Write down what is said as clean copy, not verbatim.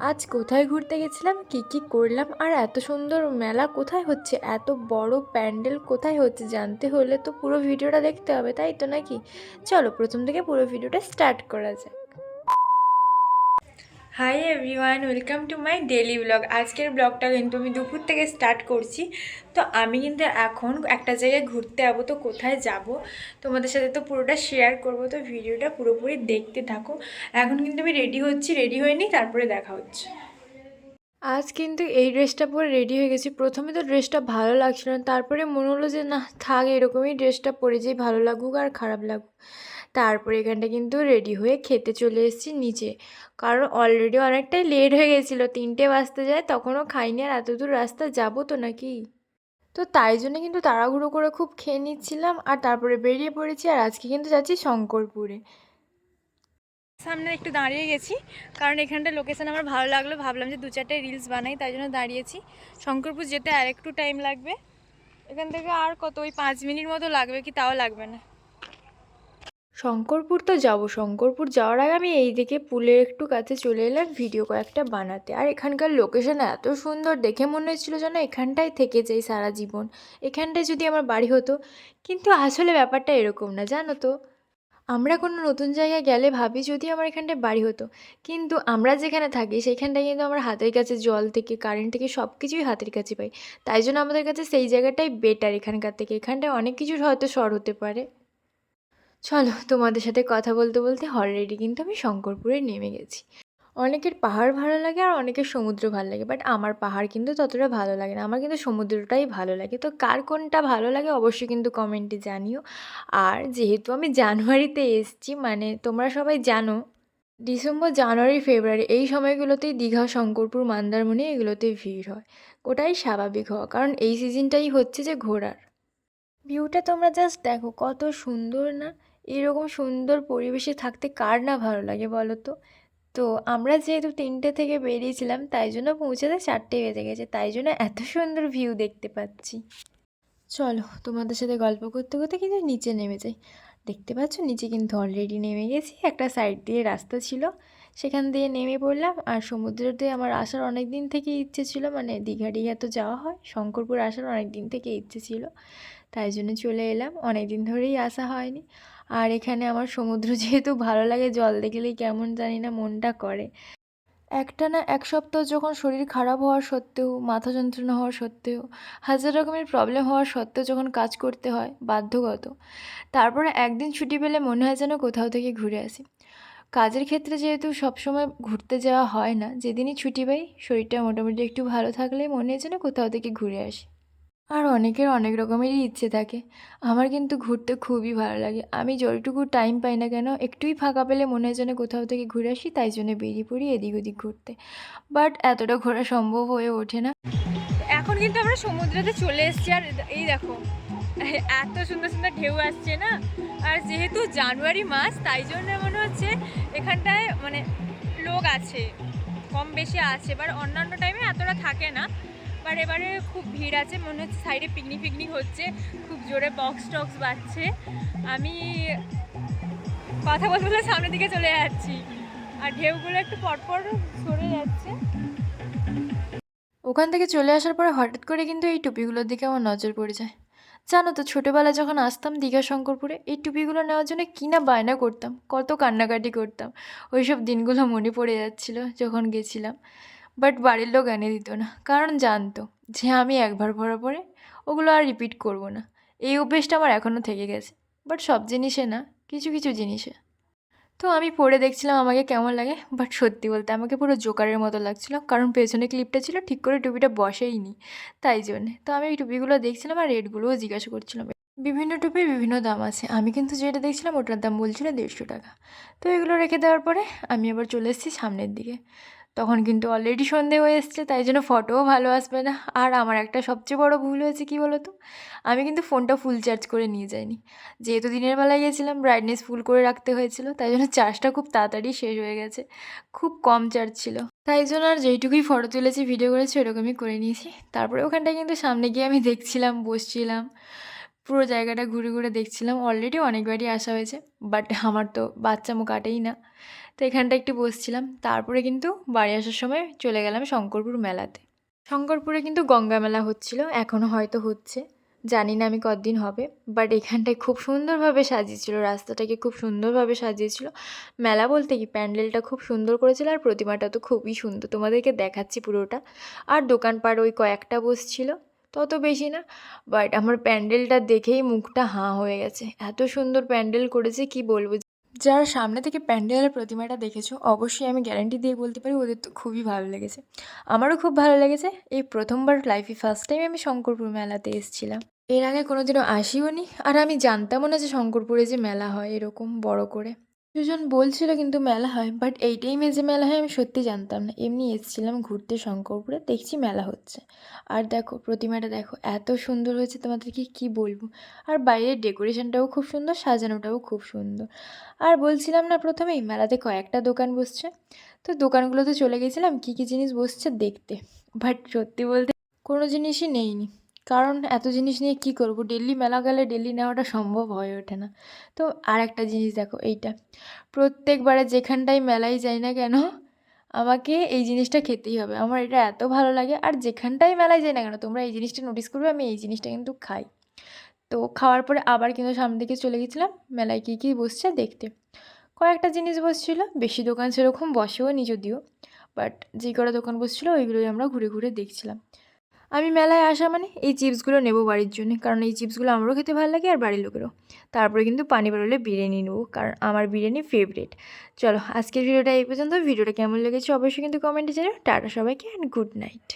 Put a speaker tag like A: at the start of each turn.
A: আজ কোথায় ঘুরতে গেছিলাম, কি কি করলাম, আর এত সুন্দর মেলা কোথায় হচ্ছে, এত বড় প্যান্ডেল কোথায় হচ্ছে, জানতে হলে তো পুরো ভিডিওটা দেখতে হবে, তাই তো নাকি? চলো প্রথম থেকে পুরো ভিডিওটা স্টার্ট করা যাক। Hi everyone, welcome to my daily blog. আজকের ব্লগটা কিন্তু আমি দুপুর থেকে স্টার্ট করছি। তো আমি কিন্তু এখন একটা জায়গায় ঘুরতে যাবো, তো কোথায় যাব তোমাদের সাথে তো পুরোটা শেয়ার করব, তো ভিডিওটা পুরোপুরি দেখতে থাকো। এখন কিন্তু আমি রেডি হচ্ছি, রেডি হয়ে নিই, তারপরে দেখা হচ্ছে। আজ কিন্তু এই ড্রেসটা পরে রেডি হয়ে গেছি। প্রথমে তো ড্রেসটা ভালো লাগছিল না, তারপরে মনে হলো যে না থাক, এরকমই ড্রেসটা পরে যেই, ভালো লাগুক আর খারাপ লাগুক। তারপরে এখানটা কিন্তু রেডি হয়ে খেতে চলে এসেছি নিচে, কারণ অলরেডি অনেকটাই লেট হয়ে গেছিলো, 3টে বাজতে যায়, তখনও খাইনি, আর এত দূর রাস্তা যাবো তো নাকি। তো তাই জন্য কিন্তু তাড়াহুড়ো করে খুব খেয়ে নিচ্ছিলাম, আর তারপরে বেরিয়ে পড়েছি। আর আজকে কিন্তু যাচ্ছি শঙ্করপুরে। সামনে একটু দাঁড়িয়ে গেছি, কারণ এখানটা লোকেশন আমার ভালো লাগলো, ভাবলাম যে 2-4টে রিলস বানাই, তাই জন্য দাঁড়িয়েছি। শঙ্করপুর যেতে আর একটু টাইম লাগবে, এখান থেকে আর কত ওই 5 মিনিট মতো লাগবে, কি তাও লাগবে না। শঙ্করপুর তো যাব, শঙ্করপুর যাওয়ার আগে আমি এই দিকে পুলের একটু কাছে চলে এলাম ভিডিও কয়েকটা বানাতে। আর এখানকার লোকেশন এত সুন্দর, দেখে মনে হচ্ছিলো যেন এখানটায় থেকে যাই সারা জীবন, এখানটায় যদি আমার বাড়ি হতো। কিন্তু আসলে ব্যাপারটা এরকম না, জানো তো। আমরা কোনো নতুন জায়গায় গেলে ভাবি যদি আমার এখানটায় বাড়ি হতো, কিন্তু আমরা যেখানে থাকি সেখানটায় কিন্তু আমার হাতের কাছে জল থেকে কারেন্ট থেকে সব কিছুই হাতের কাছে পাই। তাই জন্য আমাদের কাছে সেই জায়গাটাই বেটার এখানকার থেকে, এখানটায় অনেক কিছুর হয়তো শর্ট হতে পারে। চলো তোমাদের সাথে কথা বলতে বলতে অলরেডি কিন্তু আমি শঙ্করপুরে নেমে গেছি। অনেকের পাহাড় ভালো লাগে আর অনেকের সমুদ্র ভালো লাগে, বাট আমার পাহাড় কিন্তু ততটা ভালো লাগে না, আমার কিন্তু সমুদ্রটাই ভালো লাগে। তো কার কোনটা ভালো লাগে অবশ্যই কিন্তু কমেন্টে জানিও। আর যেহেতু আমি জানুয়ারিতে এসেছি, মানে তোমরা সবাই জানো ডিসেম্বর জানুয়ারি ফেব্রুয়ারি এই সময়গুলোতেই দীঘা শঙ্করপুর মন্দারমণি এগুলোতে ভিড় হয়। ওটাই স্বাভাবিক হওয়া, কারণ এই সিজনটাই হচ্ছে যে ঘোরার। ভিউটা তোমরা জাস্ট দেখো কত সুন্দর না। এরকম সুন্দর পরিবেশে থাকতে কার না ভালো লাগে বলো তো। তো আমরা যেহেতু 3টে থেকে বেরিয়েছিলাম, তাই জন্য পৌঁছাতে 4টে বেজে গেছে, তাই জন্য এত সুন্দর ভিউ দেখতে পাচ্ছি। চলো তোমাদের সাথে গল্প করতে করতে কিন্তু নিচে নেমে যাই। দেখতে পাচ্ছ নিচে কিন্তু অলরেডি নেমে গেছি, একটা সাইড দিয়ে রাস্তা ছিল, সেখান দিয়ে নেমে পড়লাম। আর সমুদ্রতে আমার আসার অনেক দিন থেকে ইচ্ছে ছিল, মানে দীঘা দীঘা তো যাওয়া হয়, শঙ্করপুর আসার অনেক দিন থেকে ইচ্ছে ছিল, তাই জন্য চলে এলাম, অনেক দিন ধরেই আসা হয়নি। আর এখানে আমার সমুদ্র যেহেতু ভালো লাগে, জল দেখলেই কেমন জানি না মনটা করে। একটানা 1 সপ্তাহ যখন শরীর খারাপ হওয়া সত্ত্বেও, মাথা যন্ত্রণা হওয়া সত্ত্বেও, হাজার রকমের প্রবলেম হওয়ার সত্ত্বেও যখন কাজ করতে হয় বাধ্যগত, তারপরে একদিন ছুটি পেলে মনে হয় যেন কোথাও থেকে ঘুরে আসি। কাজের ক্ষেত্রে যেহেতু সবসময় ঘুরতে যাওয়া হয় না, যেদিনই ছুটি পাই শরীরটা মোটামুটি একটু ভালো থাকলে মনে হয় যেন কোথাও থেকে ঘুরে আসি। আর অনেকের অনেক রকমেরই ইচ্ছে থাকে, আমার কিন্তু ঘুরতে খুবই ভালো লাগে। আমি যতটুকু টাইম পাই না কেন, একটুই ফাঁকা পেলে মনে হয় যেন কোথাও থেকে ঘুরে আসি, তাই জন্য বেরিয়ে পড়ি এদিক ওদিক ঘুরতে। বাট এতটা ঘোরা সম্ভব হয়ে ওঠে না। এখন কিন্তু আমরা সমুদ্রেতে চলে এসেছি, আর এই দেখো এত সুন্দর সুন্দর ঢেউ আসছে না। আর যেহেতু জানুয়ারি মাস, তাই জন্য মনে হচ্ছে এখানটায় মানে লোক আছে, কম বেশি আছে, বাট অন্যান্য টাইমে এতটা থাকে না। বাট এবারে খুব ভিড় আছে, মনে হচ্ছে সাইডে পিকনিক হচ্ছে, খুব জোরে বক্স টক্স বাজছে। আমি কথা বলতে বলতে সামনের দিকে চলে যাচ্ছি, আর ঢেউগুলো একটু পরপর সরে যাচ্ছে। ওখান থেকে চলে আসার পরে হঠাৎ করে কিন্তু এই টুপিগুলোর দিকে আমার নজর পড়ে যায়। জানো তো ছোটোবেলায় যখন আসতাম দীঘা শঙ্করপুরে, এই টুপিগুলো নেওয়ার জন্য কী না বায়না করতাম, কত কান্নাকাটি করতাম। ওইসব দিনগুলো মনে পড়ে যাচ্ছিলো যখন গেছিলাম। বাট বাড়ির লোক এনে দিত না, কারণ জানতো যে আমি একবার পরার পরে ওগুলো আর রিপিট করব না। এই অভ্যেসটা আমার এখনও থেকে গেছে, বাট সব জিনিসে না, কিছু কিছু জিনিসে। তো আমি পরে দেখছিলাম আমাকে কেমন লাগে, বাট সত্যি বলতে আমাকে পুরো জোকারের মতো লাগছিলো, কারণ পেছনে ক্লিপটা ছিল ঠিক করে টুপিটা বসেইনি, তাই জন্যে। তো আমি এই টুপিগুলো দেখছিলাম আর রেটগুলোও জিজ্ঞাসা করছিলাম। বিভিন্ন টুপির বিভিন্ন দাম আছে, আমি কিন্তু যেটা দেখছিলাম ওটার দাম বলছিল 150 টাকা। তো এগুলো রেখে দেওয়ার পরে আমি আবার চলে এসেছি সামনের দিকে। তখন কিন্তু অলরেডি সন্ধে হয়ে এসছে, তাই জন্য ফটোও ভালো আসবে না। আর আমার একটা সবচেয়ে বড় ভুল হয়েছে কি বলো তো, আমি কিন্তু ফোনটা ফুল চার্জ করে নিয়ে যাইনি। যেহেতু দিনের বেলায় গেছিলাম, ব্রাইটনেস ফুল করে রাখতে হয়েছিল, তাই জন্য চার্জটা খুব তাড়াতাড়ি শেষ হয়ে গেছে, খুব কম চার্জ ছিল। তাই জন্য আর যেইটুকুই ফটো তুলেছি ভিডিও করেছি ওরকমই করে নিয়েছি। তারপরে ওখানটায় কিন্তু সামনে গিয়ে আমি দেখছিলাম, বসছিলাম, পুরো জায়গাটা ঘুরে ঘুরে দেখছিলাম। অলরেডি অনেকবারই আসা হয়েছে, বাট আমার তো বাচ্চা মুখ কাটেই না, তো এখানটা একটু বসছিলাম, তারপরে কিন্তু বাড়ি আসার সময় চলে গেলাম শঙ্করপুর মেলাতে। শঙ্করপুরে কিন্তু গঙ্গা মেলা হচ্ছিল, এখনও হয়তো হচ্ছে, জানি না আমি কতদিন হবে। বাট এখানটায় খুব সুন্দরভাবে সাজিয়েছিল, রাস্তাটাকে খুব সুন্দরভাবে সাজিয়েছিল। মেলা বলতে কি, প্যান্ডেলটা খুব সুন্দর করেছিল, আর প্রতিমাটা তো খুবই সুন্দর, তোমাদেরকে দেখাচ্ছি পুরোটা। আর দোকানপাট ওই কয়েকটা বসছিল, তত বেশি না। বাট আমার প্যান্ডেলটা দেখেই মুখটা হাঁ হয়ে গেছে, এত সুন্দর প্যান্ডেল করেছে কি বলবো। যারা সামনে থেকে প্যান্ডেলের প্রতিমাটা দেখেছো, অবশ্যই আমি গ্যারান্টি দিয়ে বলতে পারি ওদের তো খুবই ভালো লেগেছে। আমারও খুব ভালো লেগেছে। এই প্রথমবার লাইফে ফার্স্ট টাইম আমি শঙ্করপুর মেলাতে এসেছিলাম। এর আগে কোনোদিনও আসিও নি, আর আমি জানতামও না যে শঙ্করপুরে যে মেলা হয় এরকম বড় করে। দুজন বলছিল কিন্তু মেলা হয়, বাট এই টাইমে যে মেলা হয় আমি সত্যি জানতাম না। এমনি এসেছিলাম ঘুরতে শঙ্করপুরে, দেখছি মেলা হচ্ছে। আর দেখো প্রতিমাটা দেখো, এত সুন্দর হয়েছে, তোমাদেরকে কি বলবো। আর বাইরের ডেকোরেশনটাও খুব সুন্দর, সাজানোটাও খুব সুন্দর। আর বলছিলাম না প্রথমেই মেলাতে কয়েকটা দোকান বসছে, তো দোকানগুলোতে চলে গেছিলাম কী কী জিনিস বসছে দেখতে। বাট সত্যি বলতে কোনো জিনিসই নেইনি, কারণ এত জিনিস নিয়ে কি করব, ডেলি মেলা গেলে ডেলি নেওয়াটা সম্ভব হয়ে ওঠে না। তো আর একটা জিনিস দেখো, এইটা প্রত্যেকবারে যেখানটাই মেলায় যাই না কেন, আমাকে এই জিনিসটা খেতেই হবে। আমার এটা এত ভালো লাগে, আর যেখানটাই মেলায় যাই না কেন, তোমরা এই জিনিসটা নোটিস করবে, আমি এই জিনিসটা কিন্তু খাই। তো খাওয়ার পরে আবার কিন্তু সামনের দিকে চলে গেছিলাম মেলায় কী কী বসছে দেখতে। কয়েকটা জিনিস বসছিল, বেশি দোকান সেরকম বসেও নি যদিও, বাট যে কটা দোকান বসছিল ওইগুলোই আমরা ঘুরে ঘুরে দেখছিলাম। আমি মেলায় আসা মানে এই চিপসগুলো নেবো বাড়ির জন্য, কারণ এই চিপসগুলো আমারও খেতে ভালো লাগে আর বাড়ির লোকেরও। তারপরে কিন্তু পানি বেরোলে বিরিয়ানি নেবো, কারণ আমার বিরিয়ানি ফেভারিট। চলো আজকের ভিডিওটা এই পর্যন্ত। ভিডিওটা কেমন লেগেছে অবশ্যই কিন্তু কমেন্টে জানাও। টাটা সবাইকে, অ্যান্ড গুড নাইট।